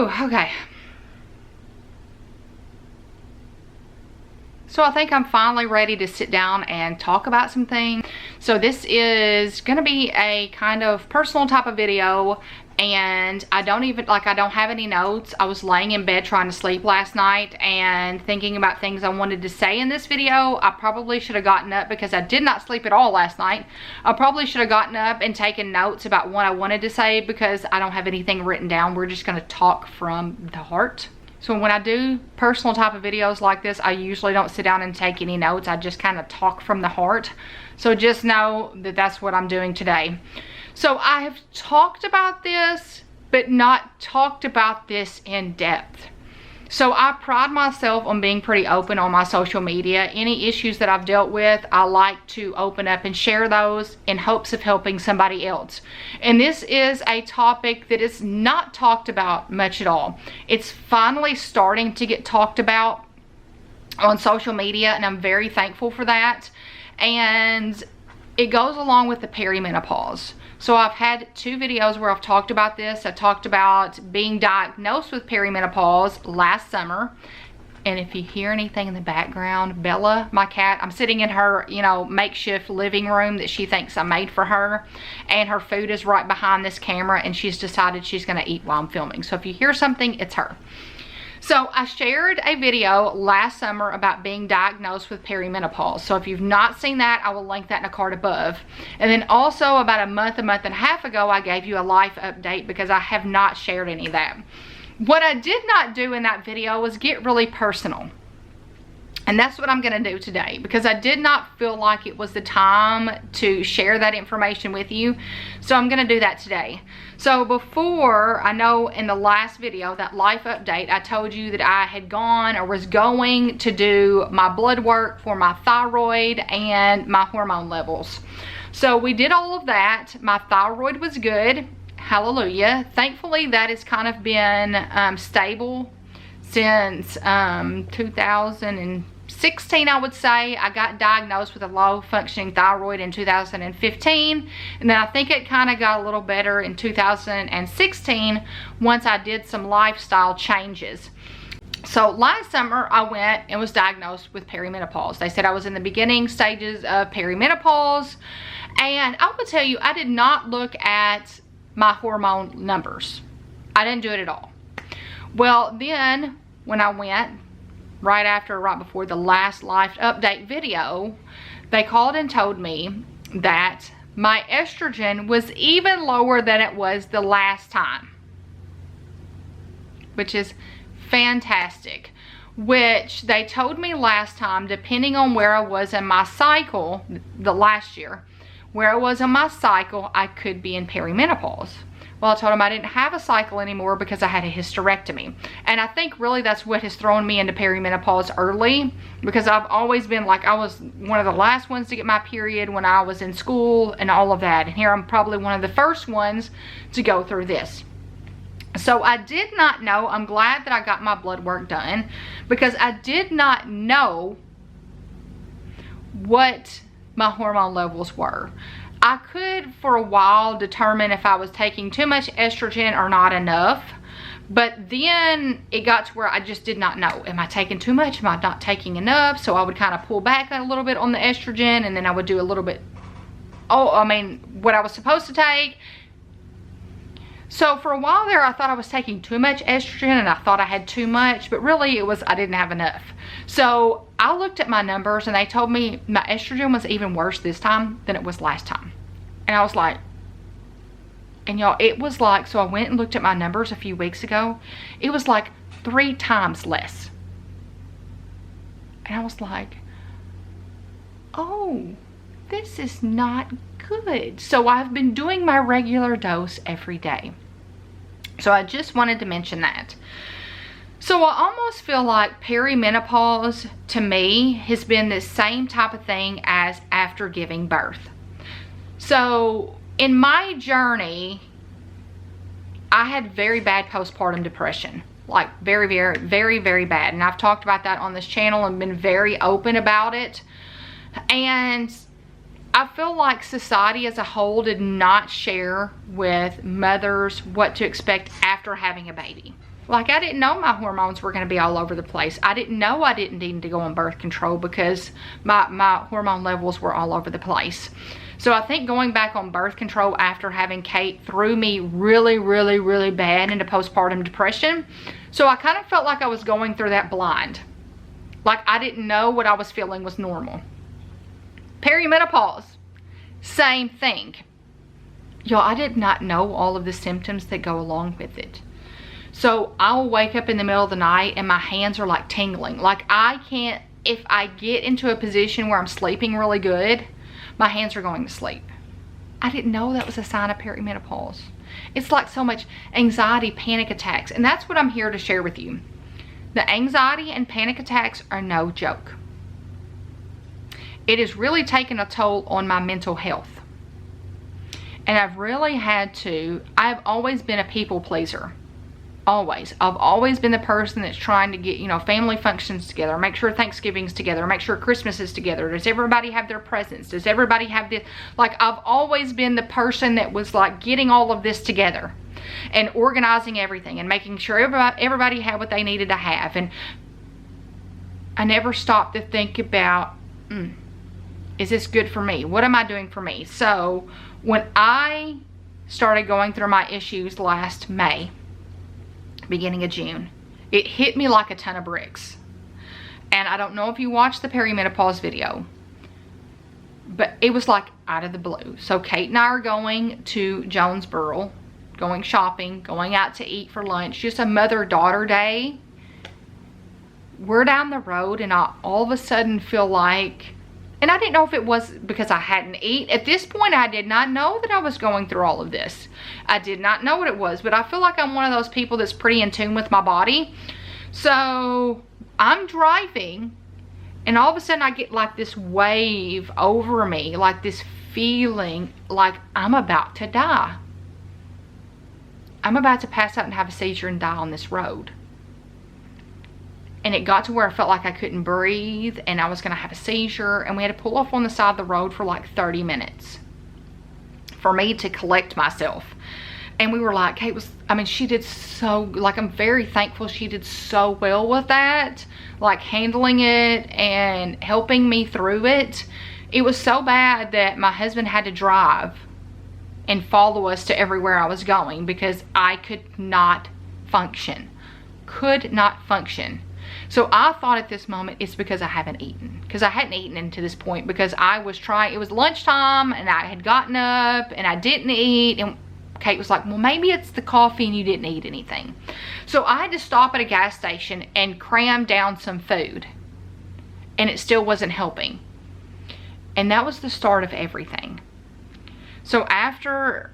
Whew, okay. So I think I'm finally ready to sit down and talk about some things. So this is gonna be a kind of personal type of video, and I don't have any notes. I was laying in bed trying to sleep last night and thinking about things I wanted to say in this video. I probably should have gotten up because I did not sleep at all last night. I probably should have gotten up and taken notes about what I wanted to say because I don't have anything written down. We're just gonna talk from the heart. So when I do personal type of videos like this, I usually don't sit down and take any notes. I just kind of talk from the heart. So just know that that's what I'm doing today. So I have talked about this, but not talked about this in depth. So I pride myself on being pretty open on my social media. Any issues that I've dealt with, I like to open up and share those in hopes of helping somebody else. And this is a topic that is not talked about much at all. It's finally starting to get talked about on social media, and I'm very thankful for that. And it goes along with the perimenopause. So I've had 2 videos where I've talked about this. I talked about being diagnosed with perimenopause last summer. And if you hear anything in the background, Bella, my cat, I'm sitting in her, makeshift living room that she thinks I made for her. And her food is right behind this camera, and she's decided she's gonna eat while I'm filming. So if you hear something, it's her. So I shared a video last summer about being diagnosed with perimenopause. So if you've not seen that, I will link that in a card above. And then also about a month and a half ago, I gave you a life update because I have not shared any of that. What I did not do in that video was get really personal. And that's what I'm going to do today, because I did not feel like it was the time to share that information with you. So I'm going to do that today. So before, I know in the last video, that life update, I told you that I had gone or was going to do my blood work for my thyroid and my hormone levels. So we did all of that. My thyroid was good. Hallelujah. Thankfully, that has kind of been stable since 2016, I would say. I got diagnosed with a low functioning thyroid in 2015, and then I think it kind of got a little better in 2016 once I did some lifestyle changes. So last summer I went and was diagnosed with perimenopause. They said I was in the beginning stages of perimenopause, and I will tell you, I did not look at my hormone numbers. I didn't do it at all. Well, then when I went right before the last life update video, they called and told me that my estrogen was even lower than it was the last time, which is fantastic. Which they told me last time, depending on where I was in my cycle, the last year, where I was in my cycle, I could be in perimenopause. Well, I told him I didn't have a cycle anymore because I had a hysterectomy. And I think really that's what has thrown me into perimenopause early, because I've always been like, I was one of the last ones to get my period when I was in school and all of that. And here I'm probably one of the first ones to go through this. So I did not know. I'm glad that I got my blood work done, because I did not know what my hormone levels were. I could for a while determine if I was taking too much estrogen or not enough, but then it got to where I just did not know. Am I taking too much? Am I not taking enough? So I would kind of pull back a little bit on the estrogen, and then I would do a little bit, what I was supposed to take. So for a while there, I thought I was taking too much estrogen, and I thought I had too much, but really it was I didn't have enough. So I looked at my numbers, and they told me my estrogen was even worse this time than it was last time. And I was like, and y'all, it was like, so I went and looked at my numbers a few weeks ago. It was like 3 times less. And I was like, oh, this is not good. So I've been doing my regular dose every day. So I just wanted to mention that. So I almost feel like perimenopause to me has been the same type of thing as after giving birth. So in my journey, I had very bad postpartum depression, like very, very, very, very bad. And I've talked about that on this channel and been very open about it. And I feel like society as a whole did not share with mothers what to expect after having a baby. Like, I didn't know my hormones were going to be all over the place. I didn't know I didn't need to go on birth control because my hormone levels were all over the place. So I think going back on birth control after having Kate threw me really, really, really bad into postpartum depression. So I kind of felt like I was going through that blind. Like, I didn't know what I was feeling was normal. Perimenopause, same thing. Y'all, I did not know all of the symptoms that go along with it. So I'll wake up in the middle of the night and my hands are like tingling. Like, I can't, if I get into a position where I'm sleeping really good, my hands are going to sleep. I didn't know that was a sign of perimenopause. It's like so much anxiety, panic attacks, and that's what I'm here to share with you. The anxiety and panic attacks are no joke. It has really taken a toll on my mental health. And I've really had to, I've always been a people pleaser. Always. I've always been the person that's trying to get, you know, family functions together, make sure Thanksgiving's together, make sure Christmas is together. Does everybody have their presents? Does everybody have this? Like, I've always been the person that was like getting all of this together and organizing everything and making sure everybody had what they needed to have. And I never stopped to think about, is this good for me? What am I doing for me? So when I started going through my issues last May, beginning of June, it hit me like a ton of bricks. And I don't know if you watched the perimenopause video, but it was like out of the blue. So Kate and I are going to Jonesboro, going shopping, going out to eat for lunch, just a mother-daughter day. We're down the road and I all of a sudden feel like, and I didn't know if it was because I hadn't eaten. At this point, I did not know that I was going through all of this. I did not know what it was, but I feel like I'm one of those people that's pretty in tune with my body. So I'm driving and all of a sudden I get like this wave over me, like this feeling like I'm about to die. I'm about to pass out and have a seizure and die on this road. And it got to where I felt like I couldn't breathe and I was going to have a seizure, and we had to pull off on the side of the road for like 30 minutes for me to collect myself. And we were like, Kate was, I mean, she did so, like, I'm very thankful she did so well with that, like handling it and helping me through it. It was so bad that my husband had to drive and follow us to everywhere I was going because I could not function. Could not function. So I thought at this moment it's because I haven't eaten. Because I hadn't eaten into this point because I was trying, it was lunchtime and I had gotten up and I didn't eat. And Kate was like, well, maybe it's the coffee and you didn't eat anything. So I had to stop at a gas station and cram down some food. And it still wasn't helping. And that was the start of everything. So after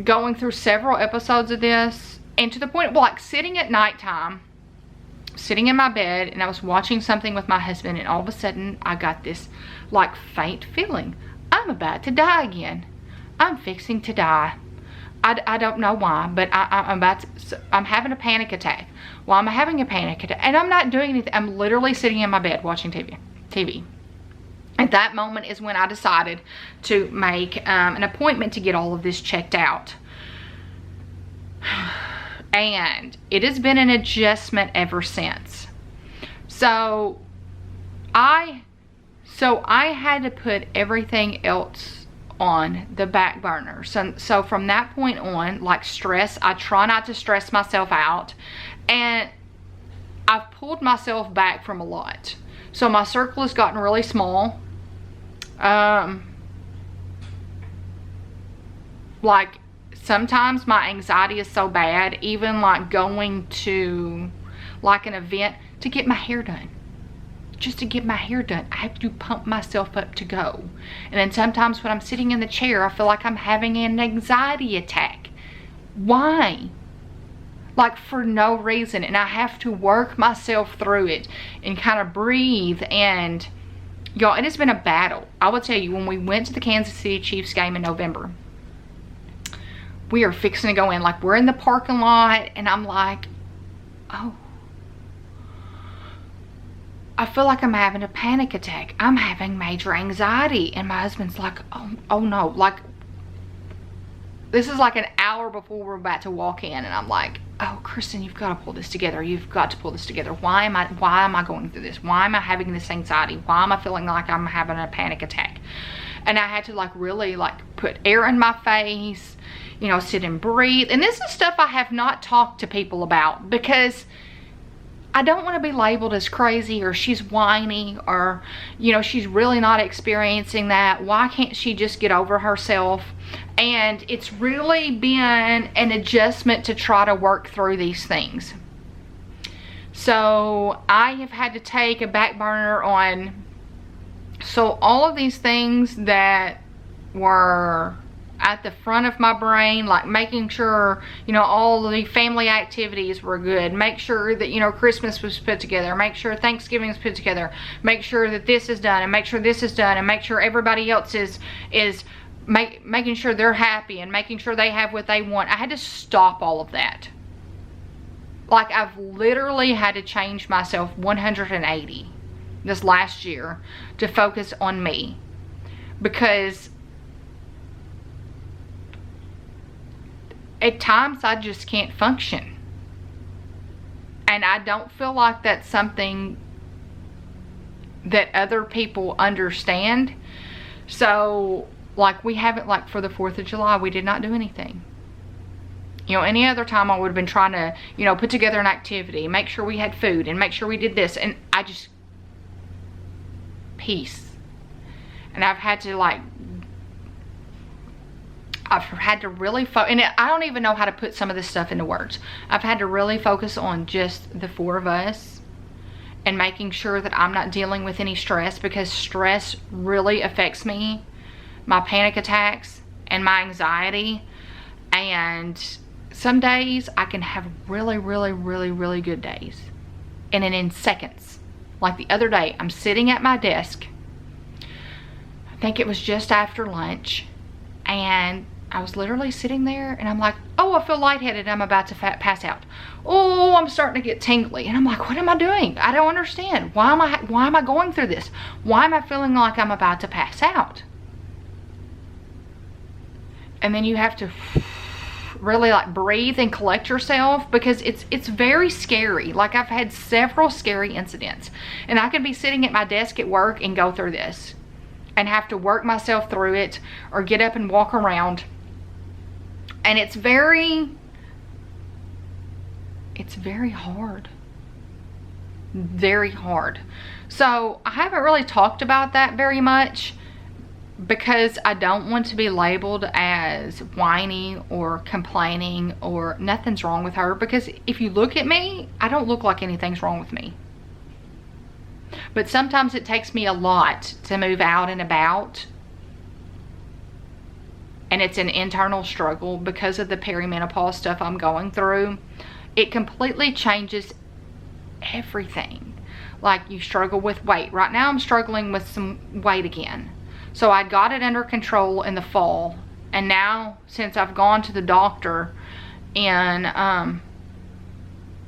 going through several episodes of this, and to the point, like sitting at nighttime, sitting in my bed, and I was watching something with my husband, and all of a sudden I got this like faint feeling. I'm about to die again. I'm fixing to die. I don't know why, but I'm having a panic attack. Why am I having a panic attack? And I'm not doing anything. I'm literally sitting in my bed watching TV. At that moment is when I decided to make an appointment to get all of this checked out. And it has been an adjustment ever since. So I had to put everything else on the back burner. So from that point on, like stress, I try not to stress myself out. And I've pulled myself back from a lot. So my circle has gotten really small. Like sometimes my anxiety is so bad, even like going to like an event to get my hair done. Just to get my hair done, I have to pump myself up to go. And then sometimes when I'm sitting in the chair, I feel like I'm having an anxiety attack. Why? Like for no reason. And I have to work myself through it and kind of breathe. And y'all, it has been a battle. I will tell you, when we went to the Kansas City Chiefs game in November, we are fixing to go in. Like we're in the parking lot and I'm like, oh, I feel like I'm having a panic attack. I'm having major anxiety. And my husband's like, oh no, like This is like an hour before we're about to walk in, and I'm like, oh, Kristin, you've got to pull this together. You've got to pull this together. Why am I going through this? Why am I having this anxiety? Why am I feeling like I'm having a panic attack? And I had to like really like put air in my face, you know, sit and breathe. And this is stuff I have not talked to people about, because I don't want to be labeled as crazy, or she's whiny, or, you know, she's really not experiencing that. Why can't she just get over herself? And it's really been an adjustment to try to work through these things. So I have had to take a back burner on, so all of these things that were at the front of my brain, like making sure, you know, all the family activities were good, make sure that, you know, Christmas was put together, make sure Thanksgiving is put together, make sure that this is done, and make sure this is done, and make sure everybody else is making sure they're happy, and making sure they have what they want. I had to stop all of that. Like, I've literally had to change myself 180 this last year to focus on me, because at times I just can't function. And I don't feel like that's something that other people understand. So, like, we haven't, like, for the 4th of July, we did not do anything. You know, any other time I would have been trying to, you know, put together an activity, make sure we had food, and make sure we did this. And I just, peace. And I've had to, like, I've had to really and I don't even know how to put some of this stuff into words. I've had to really focus on just the 4 of us, and making sure that I'm not dealing with any stress, because stress really affects me, my panic attacks and my anxiety. And some days I can have really, really, really, really good days, and then in seconds, like the other day, I'm sitting at my desk, I think it was just after lunch, and I was literally sitting there, and I'm like, oh, I feel lightheaded, I'm about to pass out. Oh, I'm starting to get tingly, and I'm like, what am I doing? I don't understand. Why am I going through this? Why am I feeling like I'm about to pass out? And then you have to really like breathe and collect yourself, because it's very scary. Like, I've had several scary incidents, and I could be sitting at my desk at work and go through this and have to work myself through it, or get up and walk around. And it's very hard. Very hard. So I haven't really talked about that very much, because I don't want to be labeled as whiny or complaining, or nothing's wrong with her. Because if you look at me, I don't look like anything's wrong with me. But sometimes it takes me a lot to move out and about. And it's an internal struggle because of the perimenopause stuff I'm going through. It completely changes everything. Like, you struggle with weight. Right now I'm struggling with some weight again. So I got it under control in the fall. And now, since I've gone to the doctor in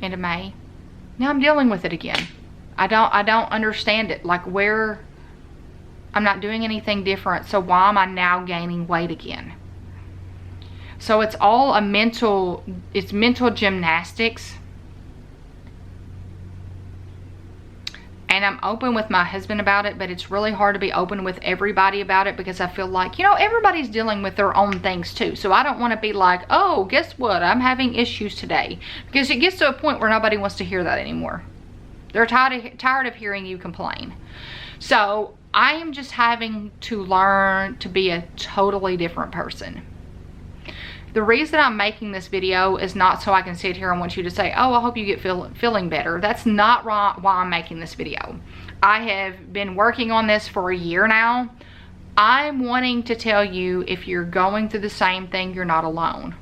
into May, now I'm dealing with it again. I don't understand it. Like, where I'm not doing anything different, so why am I now gaining weight again? So it's all mental gymnastics. And I'm open with my husband about it, but it's really hard to be open with everybody about it, because I feel like, you know, everybody's dealing with their own things too. So I don't want to be like, oh, guess what? I'm having issues today. Because it gets to a point where nobody wants to hear that anymore. They're tired of hearing you complain. So I am just having to learn to be a totally different person. The reason I'm making this video is not so I can sit here and want you to say, oh, I hope you get feeling better. That's not why I'm making this video. I have been working on this for a year now. I'm wanting to tell you, if you're going through the same thing, you're not alone.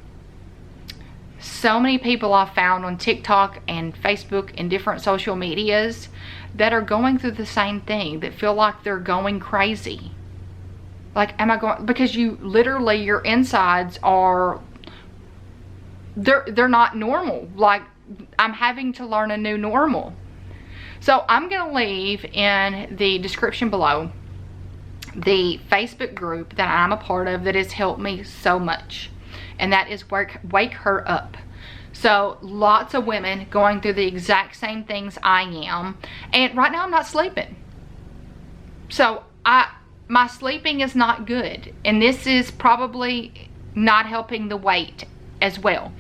So many people I've found on TikTok and Facebook and different social medias that are going through the same thing, that feel like they're going crazy. Like, am I going, because you literally, your insides are, they're not normal. Like, I'm having to learn a new normal. So I'm going to leave in the description below the Facebook group that I'm a part of that has helped me so much. and that is wake her up. So lots of women going through the exact same things I am, and right now I'm not sleeping. So my sleeping is not good, and this is probably not helping the weight as well.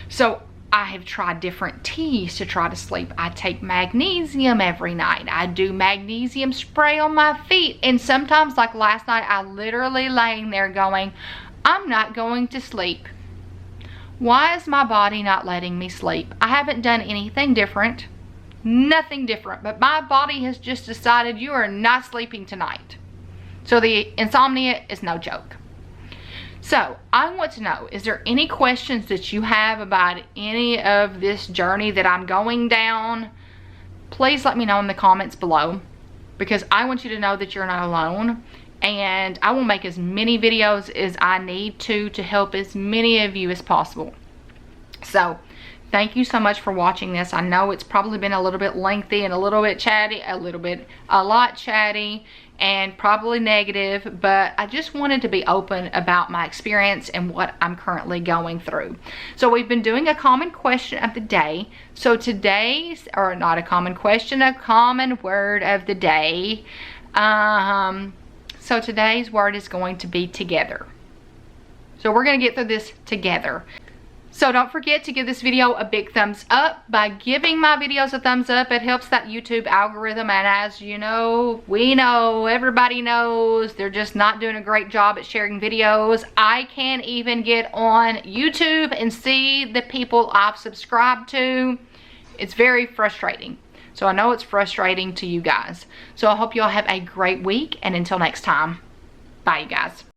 So I have tried different teas to try to sleep. I take magnesium every night. I do magnesium spray on my feet, and sometimes, like last night, I literally laying there going, I'm not going to sleep. Why is my body not letting me sleep? I haven't done anything different, nothing different, but my body has just decided you are not sleeping tonight. So the insomnia is no joke. So I want to know, is there any questions that you have about any of this journey that I'm going down? Please let me know in the comments below, because I want you to know that you're not alone, and I will make as many videos as I need to help as many of you as possible. So thank you so much for watching this. I know it's probably been a little bit lengthy and a little bit chatty, a lot chatty, and probably negative, but I just wanted to be open about my experience and what I'm currently going through. So we've been doing a common question of the day. So today's, or not a common question, a common word of the day. So today's word is going to be together. So we're going to get through this together. So don't forget to give this video a big thumbs up. By giving my videos a thumbs up, it helps that YouTube algorithm, and as you know, everybody knows, they're just not doing a great job at sharing videos. I can't even get on YouTube and see the people I've subscribed to. It's very frustrating. So I know it's frustrating to you guys. So I hope you all have a great week, and until next time, bye you guys.